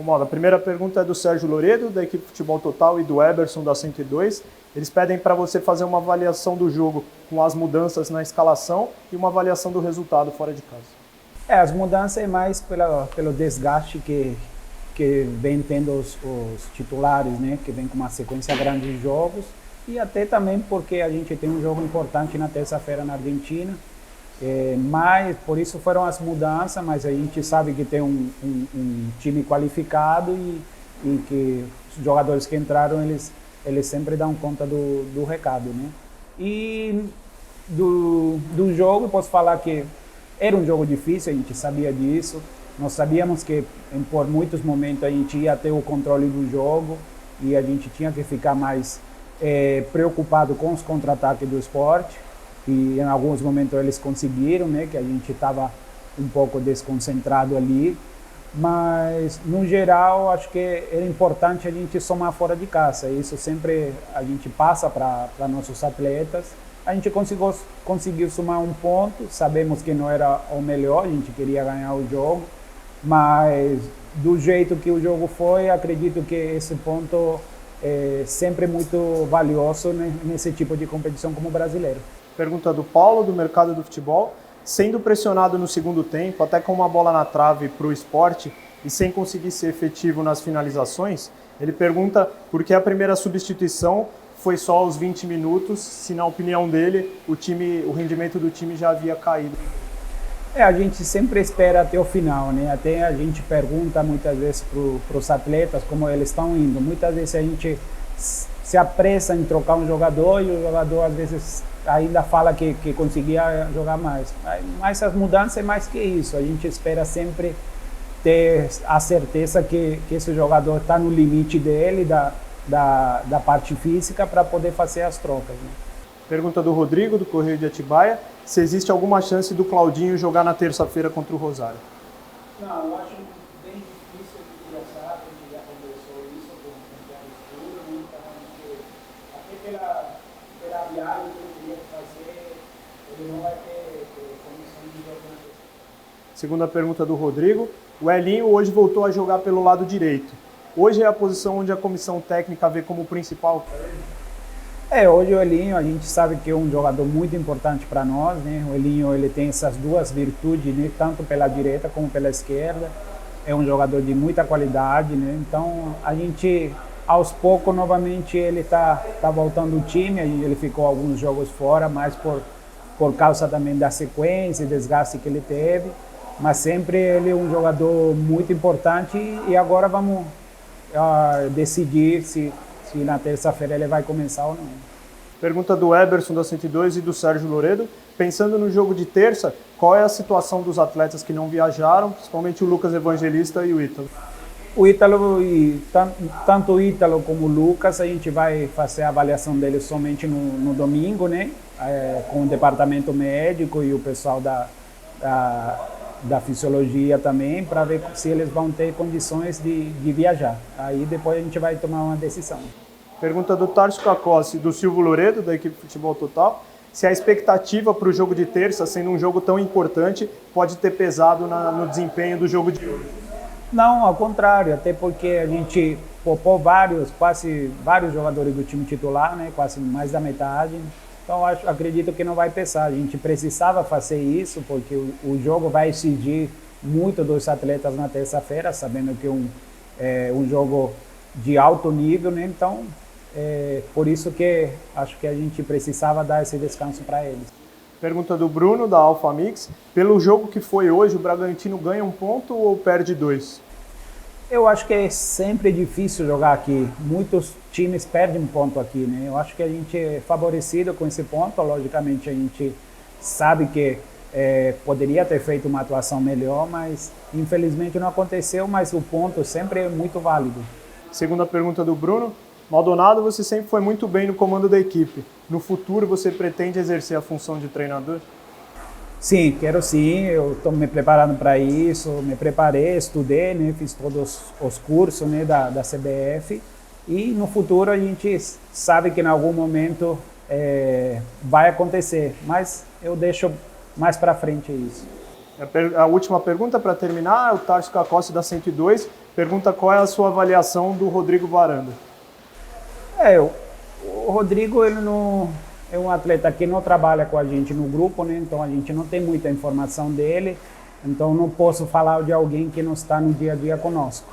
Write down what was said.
Moda, a primeira pergunta é do Sérgio Loredo, da equipe Futebol Total, e do Eberson, da 102. Eles pedem para você fazer uma avaliação do jogo com as mudanças na escalação e uma avaliação do resultado fora de casa. As mudanças é mais pelo desgaste que vem tendo os titulares, né? Que vem com uma sequência grande de jogos, e até também porque a gente tem um jogo importante na terça-feira na Argentina. Mas por isso foram as mudanças, mas a gente sabe que tem um time qualificado e que os jogadores que entraram, eles sempre dão conta do recado, né? E do jogo, posso falar que era um jogo difícil, a gente sabia disso. Nós sabíamos que por muitos momentos a gente ia ter o controle do jogo e a gente tinha que ficar mais preocupado com os contra-ataques do Sport. E em alguns momentos eles conseguiram, né, que a gente estava um pouco desconcentrado ali, mas no geral acho que é importante a gente somar fora de casa. Isso sempre a gente passa para nossos atletas. A gente conseguiu somar um ponto, sabemos que não era o melhor, a gente queria ganhar o jogo, mas do jeito que o jogo foi, acredito que esse ponto é sempre muito valioso, né, nesse tipo de competição como brasileiro. Pergunta do Paulo, do Mercado do Futebol. Sendo pressionado no segundo tempo, até com uma bola na trave para o Sport e sem conseguir ser efetivo nas finalizações, ele pergunta por que a primeira substituição foi só aos 20 minutos, se na opinião dele o rendimento do time já havia caído. A gente sempre espera até o final, né? Até a gente pergunta muitas vezes para os atletas como eles estão indo. Muitas vezes a gente se apressa em trocar um jogador e o jogador às vezes ainda fala que conseguia jogar mais. Mas as mudanças é mais que isso. A gente espera sempre ter a certeza que esse jogador está no limite dele, da parte física, para poder fazer as trocas, né? Pergunta do Rodrigo, do Correio de Atibaia, se existe alguma chance do Claudinho jogar na terça-feira contra o Rosário. Não, eu acho bem difícil de pensar, a gente já conversou isso com o Thiago Escuro, então até pela viagem que ele queria fazer, ele não vai ter condição de jogar na terça. Segunda pergunta do Rodrigo, o Elinho hoje voltou a jogar pelo lado direito. Hoje é a posição onde a comissão técnica vê como principal? Hoje o Elinho, a gente sabe que é um jogador muito importante para nós, né? O Elinho, ele tem essas duas virtudes, né? Tanto pela direita como pela esquerda. É um jogador de muita qualidade, né? Então a gente, aos poucos, novamente ele tá voltando o time. Ele ficou alguns jogos fora, mas por causa também da sequência e desgaste que ele teve. Mas sempre ele é um jogador muito importante e agora vamos decidir se na terça-feira ele vai começar ou não. Pergunta do Eberson, da 102, e do Sérgio Loredo. Pensando no jogo de terça, qual é a situação dos atletas que não viajaram, principalmente o Lucas Evangelista e o Ítalo? O Ítalo, tanto o Ítalo como o Lucas, a gente vai fazer a avaliação deles somente no domingo, né? Com o departamento médico e o pessoal da fisiologia também, para ver se eles vão ter condições de viajar. Aí depois a gente vai tomar uma decisão. Pergunta do Tarso Cacossi, do Silvio Loredo, da equipe Futebol Total. Se a expectativa para o jogo de terça, sendo um jogo tão importante, pode ter pesado no desempenho do jogo de hoje? Não, ao contrário, até porque a gente poupou quase vários jogadores do time titular, né? Quase mais da metade. Então acredito que não vai pesar. A gente precisava fazer isso porque o jogo vai exigir muito dos atletas na terça-feira, sabendo que é um jogo de alto nível, né? Então por isso que acho que a gente precisava dar esse descanso para eles. Pergunta do Bruno, da Alfa Mix. Pelo jogo que foi hoje, o Bragantino ganha um ponto ou perde 2? Eu acho que é sempre difícil jogar aqui. Muitos times perdem um ponto aqui, né? Eu acho que a gente é favorecido com esse ponto. Logicamente, a gente sabe que poderia ter feito uma atuação melhor, mas infelizmente não aconteceu. Mas o ponto sempre é muito válido. Segunda pergunta do Bruno. Maldonado, você sempre foi muito bem no comando da equipe. No futuro, você pretende exercer a função de treinador? Sim, quero sim. Eu estou me preparando para isso. Me preparei, estudei, né? Fiz todos os cursos, né, da CBF. E no futuro a gente sabe que em algum momento vai acontecer. Mas eu deixo mais para frente isso. A última pergunta para terminar, o Tarso Cacossi da 102 pergunta qual é a sua avaliação do Rodrigo Varanda. O Rodrigo ele não é um atleta que não trabalha com a gente no grupo, né? Então a gente não tem muita informação dele, então não posso falar de alguém que não está no dia a dia conosco.